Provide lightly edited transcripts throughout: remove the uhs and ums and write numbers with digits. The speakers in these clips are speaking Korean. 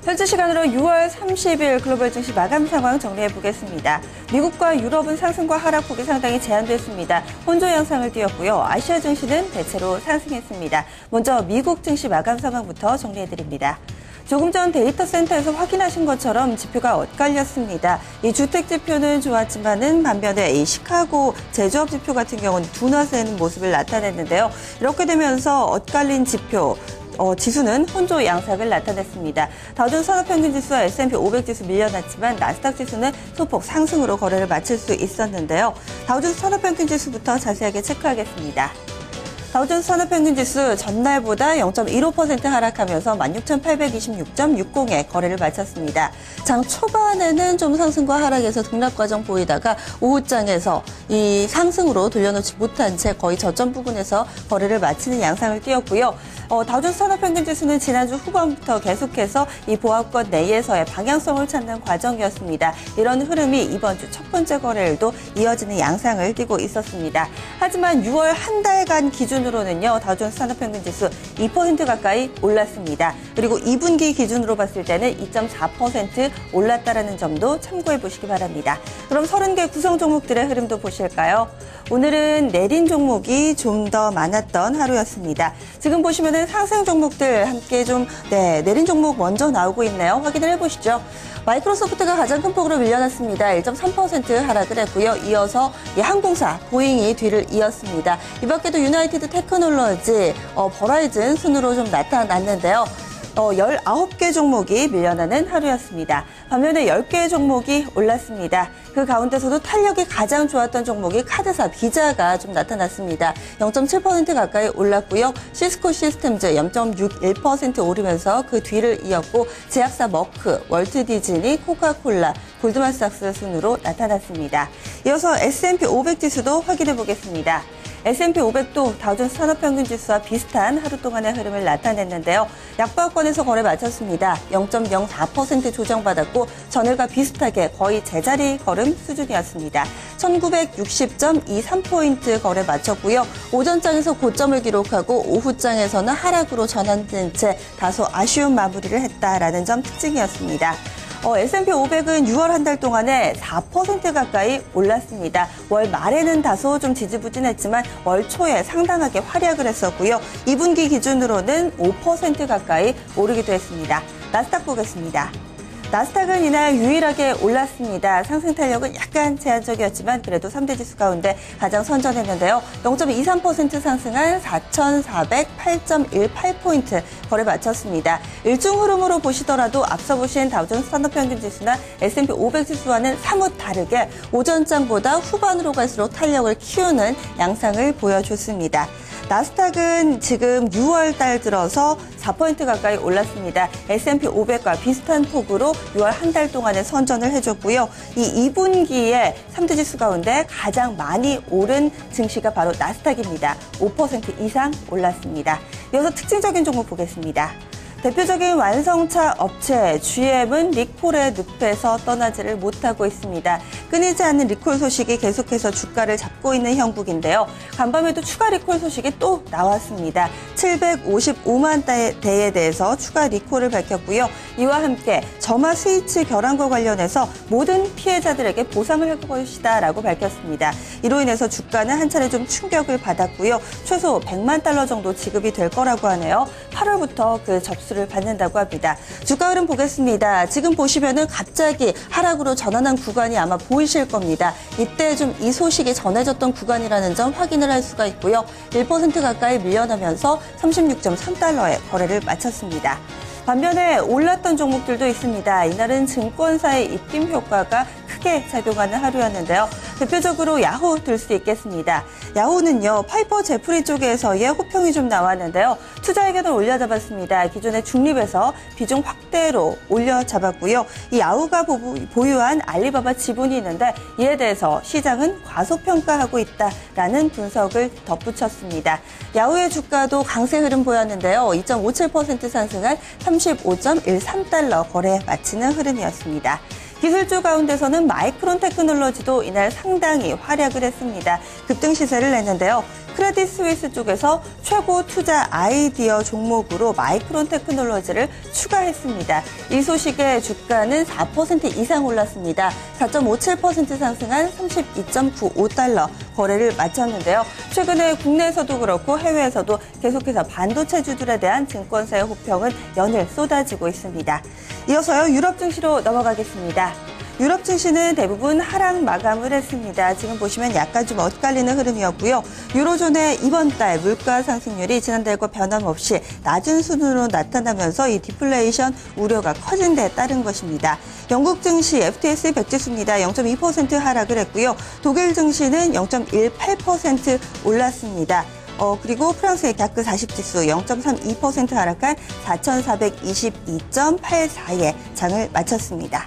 현재 시간으로 6월 30일 글로벌 증시 마감 상황 정리해 보겠습니다. 미국과 유럽은 상승과 하락폭이 상당히 제한됐습니다. 혼조 양상을 띄었고요. 아시아 증시는 대체로 상승했습니다. 먼저 미국 증시 마감 상황부터 정리해 드립니다. 조금 전 데이터 센터에서 확인하신 것처럼 지표가 엇갈렸습니다. 이 주택 지표는 좋았지만은 반면에 이 시카고 제조업 지표 같은 경우는 둔화세는 모습을 나타냈는데요. 이렇게 되면서 엇갈린 지표, 지수는 혼조 양상을 나타냈습니다. 다우존스 산업평균지수와 S&P 500지수 밀려났지만 나스닥 지수는 소폭 상승으로 거래를 마칠 수 있었는데요. 다우존스 산업평균지수부터 자세하게 체크하겠습니다. 다우존스 산업평균지수 전날보다 0.15% 하락하면서 16,826.60에 거래를 마쳤습니다. 장 초반에는 좀 상승과 하락에서 등락 과정 보이다가 오후장에서 이 상승으로 돌려놓지 못한 채 거의 저점 부근에서 거래를 마치는 양상을 띄었고요. 다우존스 산업평균지수는 지난주 후반부터 계속해서 이 보합권 내에서의 방향성을 찾는 과정이었습니다. 이런 흐름이 이번 주 첫 번째 거래일도 이어지는 양상을 띠고 있었습니다. 하지만 6월 한 달간 기준으로는요, 다우존스 산업평균지수 2% 가까이 올랐습니다. 그리고 2분기 기준으로 봤을 때는 2.4% 올랐다라는 점도 참고해 보시기 바랍니다. 그럼 30개 구성 종목들의 흐름도 보실까요? 오늘은 내린 종목이 좀 더 많았던 하루였습니다. 지금 보시면은 상승 종목들 함께 내린 종목 먼저 나오고 있네요. 확인을 해보시죠. 마이크로소프트가 가장 큰 폭으로 밀려났습니다. 1.3% 하락을 했고요. 이어서 항공사, 보잉이 뒤를 이었습니다. 이 밖에도 유나이티드 테크놀로지, 버라이즌 순으로 좀 나타났는데요. 19개 종목이 밀려나는 하루였습니다. 반면에 10개의 종목이 올랐습니다. 그 가운데서도 탄력이 가장 좋았던 종목이 카드사, 비자가 좀 나타났습니다. 0.7% 가까이 올랐고요. 시스코 시스템즈 0.61% 오르면서 그 뒤를 이었고, 제약사 머크, 월트 디즈니, 코카콜라, 골드만삭스 순으로 나타났습니다. 이어서 S&P 500 지수도 확인해 보겠습니다. S&P 500도 다우존스 산업평균지수와 비슷한 하루 동안의 흐름을 나타냈는데요. 약보합권에서 거래 마쳤습니다. 0.04% 조정받았고 전일과 비슷하게 거의 제자리 걸음 수준이었습니다. 1960.23포인트 거래 마쳤고요. 오전장에서 고점을 기록하고 오후장에서는 하락으로 전환된 채 다소 아쉬운 마무리를 했다라는 점 특징이었습니다. S&P 500은 6월 한 달 동안에 4% 가까이 올랐습니다. 월 말에는 다소 좀 지지부진했지만 월 초에 상당하게 활약을 했었고요. 2분기 기준으로는 5% 가까이 오르기도 했습니다. 나스닥 보겠습니다. 나스닥은 이날 유일하게 올랐습니다. 상승 탄력은 약간 제한적이었지만 그래도 3대 지수 가운데 가장 선전했는데요. 0.23% 상승한 4,408.18포인트 거래 마쳤습니다. 일중 흐름으로 보시더라도 앞서 보신 다우존스 산업평균지수나 S&P 500 지수와는 사뭇 다르게 오전장보다 후반으로 갈수록 탄력을 키우는 양상을 보여줬습니다. 나스닥은 지금 6월 달 들어서 4% 가까이 올랐습니다. S&P 500과 비슷한 폭으로 6월 한 달 동안에 선전을 해줬고요. 이 2분기에 3대 지수 가운데 가장 많이 오른 증시가 바로 나스닥입니다. 5% 이상 올랐습니다. 이어서 특징적인 종목 보겠습니다. 대표적인 완성차 업체 GM은 리콜의 늪에서 떠나지를 못하고 있습니다. 끊이지 않는 리콜 소식이 계속해서 주가를 잡고 있는 형국인데요. 간밤에도 추가 리콜 소식이 또 나왔습니다. 755만 대에 대해서 추가 리콜을 밝혔고요. 이와 함께 점화 스위치 결함과 관련해서 모든 피해자들에게 보상을 할 것이다라고 밝혔습니다. 이로 인해서 주가는 한 차례 좀 충격을 받았고요. 최소 100만 달러 정도 지급이 될 거라고 하네요. 8월부터 그 접수를 받는다고 합니다. 주가 흐름 보겠습니다. 지금 보시면은 갑자기 하락으로 전환한 구간이 아마 보이실 겁니다. 이때 좀 이 소식이 전해졌던 구간이라는 점 확인을 할 수가 있고요. 1% 가까이 밀려나면서 36.3달러에 거래를 마쳤습니다. 반면에 올랐던 종목들도 있습니다. 이날은 증권사의 입김 효과가 크게 작용하는 하루였는데요. 대표적으로 야후 들 수 있겠습니다. 야후는요, 파이퍼 제프리 쪽에서의 호평이 좀 나왔는데요. 투자 의견을 올려잡았습니다. 기존의 중립에서 비중 확대로 올려잡았고요. 이 야후가 보유한 알리바바 지분이 있는데 이에 대해서 시장은 과소평가하고 있다라는 분석을 덧붙였습니다. 야후의 주가도 강세 흐름 보였는데요. 2.57% 상승한 35.13달러 거래 마치는 흐름이었습니다. 기술주 가운데서는 마이크론 테크놀로지도 이날 상당히 활약을 했습니다. 급등 시세를 냈는데요. 크레딧 스위스 쪽에서 최고 투자 아이디어 종목으로 마이크론 테크놀로지를 추가했습니다. 이 소식에 주가는 4% 이상 올랐습니다. 4.57% 상승한 32.95달러 거래를 마쳤는데요. 최근에 국내에서도 그렇고 해외에서도 계속해서 반도체주들에 대한 증권사의 호평은 연일 쏟아지고 있습니다. 이어서요, 유럽 증시로 넘어가겠습니다. 유럽 증시는 대부분 하락 마감을 했습니다. 지금 보시면 약간 좀 엇갈리는 흐름이었고요. 유로존의 이번 달 물가 상승률이 지난달과 변함없이 낮은 수준으로 나타나면서 이 디플레이션 우려가 커진 데 따른 것입니다. 영국 증시 FTSE 100지수입니다. 0.2% 하락을 했고요. 독일 증시는 0.18% 올랐습니다. 그리고 프랑스의 CAC 40지수 0.32% 하락한 4,422.84에 장을 마쳤습니다.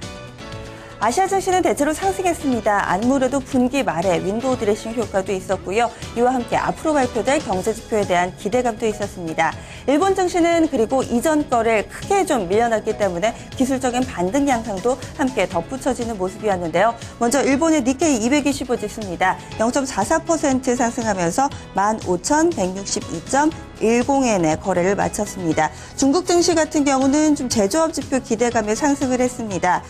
아시아 증시는 대체로 상승했습니다. 아무래도 분기 말에 윈도우 드레싱 효과도 있었고요. 이와 함께 앞으로 발표될 경제 지표에 대한 기대감도 있었습니다. 일본 증시는 그리고 이전 거래를 크게 좀 밀려났기 때문에 기술적인 반등 양상도 함께 덧붙여지는 모습이었는데요. 먼저 일본의 니케이 225 지수입니다. 0.44% 상승하면서 15,162.10엔에 거래를 마쳤습니다. 중국 증시 같은 경우는 좀 제조업 지표 기대감에 상승을 했습니다.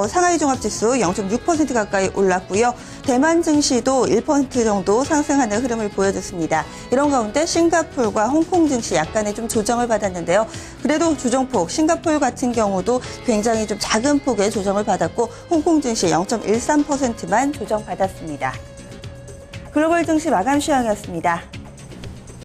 상하이 종합지수 0.6% 가까이 올랐고요. 대만 증시도 1% 정도 상승하는 흐름을 보여줬습니다. 이런 가운데 싱가포르와 홍콩 증시 약간의 좀 조정을 받았는데요. 그래도 조정폭, 싱가포르 같은 경우도 굉장히 좀 작은 폭의 조정을 받았고 홍콩 증시 0.13%만 조정받았습니다. 글로벌 증시 마감 시황이었습니다.